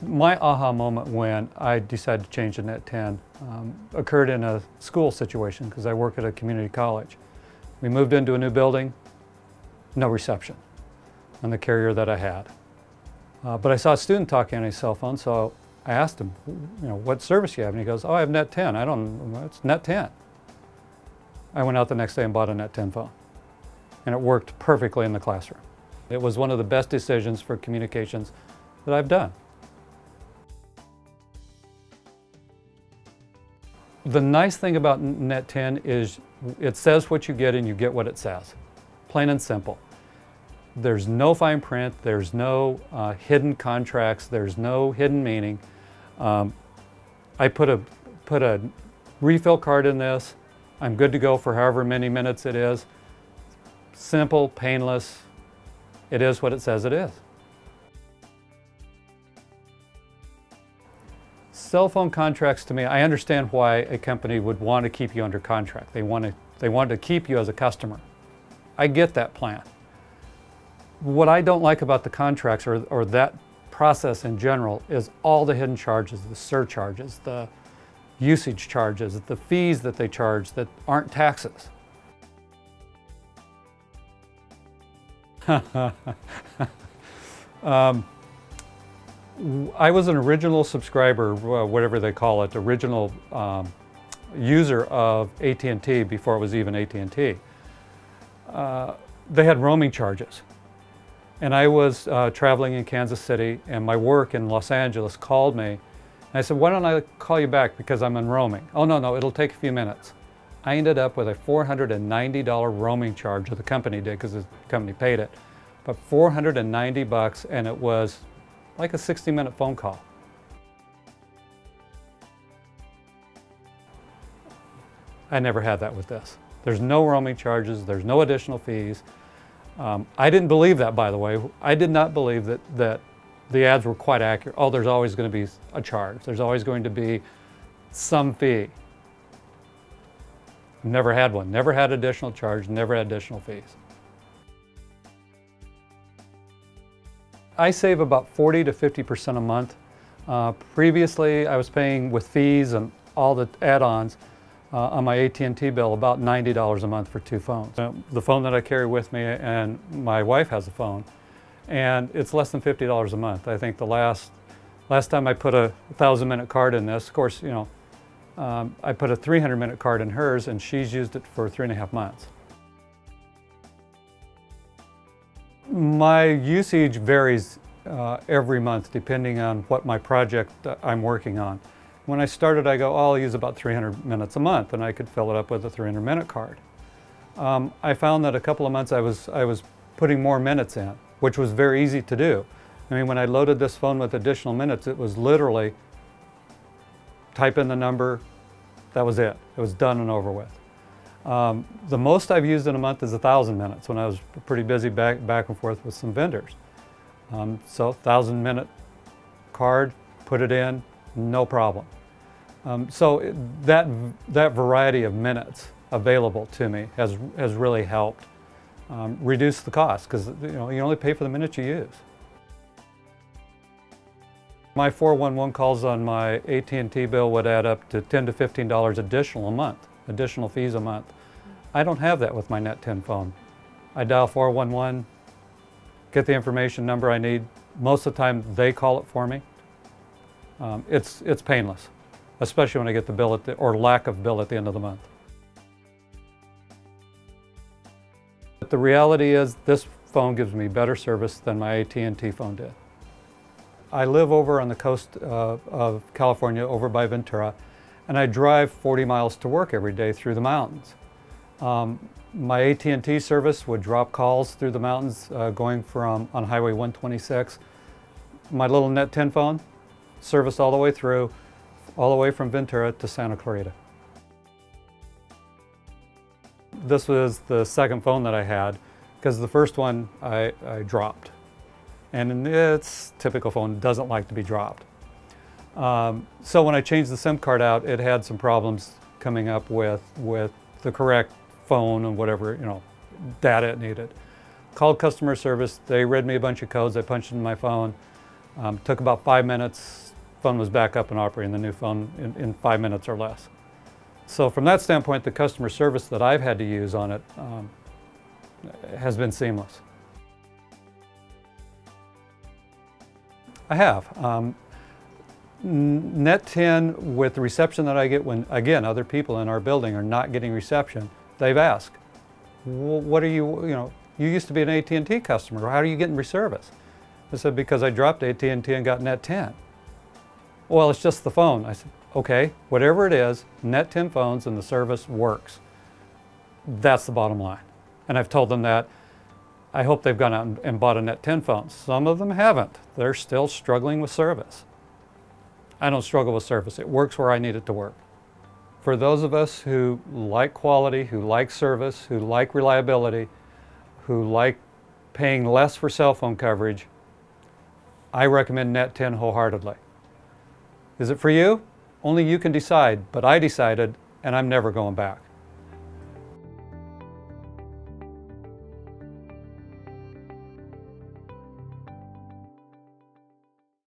My aha moment when I decided to change to NET10 occurred in a school situation because I work at a community college. We moved into a new building, no reception on the carrier that I had. But I saw a student talking on his cell phone, so I asked him, what service you have? And he goes, oh, I have NET10. I don't know, it's NET10. I went out the next day and bought a NET10 phone. And it worked perfectly in the classroom. It was one of the best decisions for communications that I've done. The nice thing about NET10 is it says what you get and you get what it says. Plain and simple. There's no fine print, there's no hidden contracts, there's no hidden meaning. I put a refill card in this. I'm good to go for however many minutes it is. Simple, painless. It is what it says it is. Cell phone contracts, to me, I understand why a company would want to keep you under contract. They want to keep you as a customer. I get that plan. What I don't like about the contracts or that process in general is all the hidden charges, the surcharges, the usage charges, the fees that they charge that aren't taxes. I was an original subscriber, whatever they call it, original user of at&t before it was even at&t. They had roaming charges. And I was traveling in Kansas City, and my work in Los Angeles called me. And I said, why don't I call you back because I'm in roaming? Oh, no, it'll take a few minutes. I ended up with a $490 roaming charge, or the company did because the company paid it. But $490, and it was like a 60-minute phone call. I never had that with this. There's no roaming charges, there's no additional fees. I didn't believe that, by the way. I did not believe that the ads were quite accurate. Oh, there's always going to be a charge. There's always going to be some fee. Never had one. Never had additional charge, never had additional fees. I save about 40 to 50% a month. Previously, I was paying with fees and all the add-ons on my at&t bill about $90 a month for 2 phones. The phone that I carry with me, and my wife has a phone, and it's less than $50 a month. I think the last time I put a 1,000-minute card in this, of course, I put a 300-minute card in hers, and she's used it for 3.5 months. My usage varies every month depending on what my project I'm working on. When I started, I go, oh, I'll use about 300 minutes a month, and I could fill it up with a 300-minute card. I found that a couple of months I was putting more minutes in, which was very easy to do. I mean, when I loaded this phone with additional minutes, it was literally type in the number, that was it. It was done and over with. The most I've used in a month is 1,000 minutes when I was pretty busy back and forth with some vendors. So 1,000-minute card, put it in, no problem. So that variety of minutes available to me has really helped reduce the cost because you only pay for the minutes you use. My 411 calls on my at&t bill would add up to $10 to $15 additional a month, additional fees a month. I don't have that with my NET10 phone. I dial 411, get the information number I need. Most of the time they call it for me. It's painless, especially when I get the bill or lack of bill at the end of the month. But the reality is this phone gives me better service than my at&t phone did. I live over on the coast of California, over by Ventura, and I drive 40 miles to work every day through the mountains. My at&t service would drop calls through the mountains going on Highway 126. My little NET10 phone, service all the way through, all the way from Ventura to Santa Clarita. This was the second phone that I had because the first one I dropped. And it's typical phone, doesn't like to be dropped. So when I changed the SIM card out, it had some problems coming up with the correct phone and whatever data it needed. Called customer service, they read me a bunch of codes, I punched in my phone. Took about 5 minutes, phone was back up and operating, the new phone in 5 minutes or less. So from that standpoint, the customer service that I've had to use on it has been seamless. I have. NET10, with the reception that I get when, again, other people in our building are not getting reception, they've asked, what are you used to be an at&t customer, how are you getting service? I said, because I dropped at&t and got NET10. Well, it's just the phone. I said, okay, whatever it is, NET10 phones and the service works. That's the bottom line. And I've told them that. I hope they've gone out and bought a NET10 phone. Some of them haven't. They're still struggling with service. I don't struggle with service. It works where I need it to work. For those of us who like quality, who like service, who like reliability, who like paying less for cell phone coverage, I recommend NET10 wholeheartedly. Is it for you? Only you can decide, but I decided, and I'm never going back.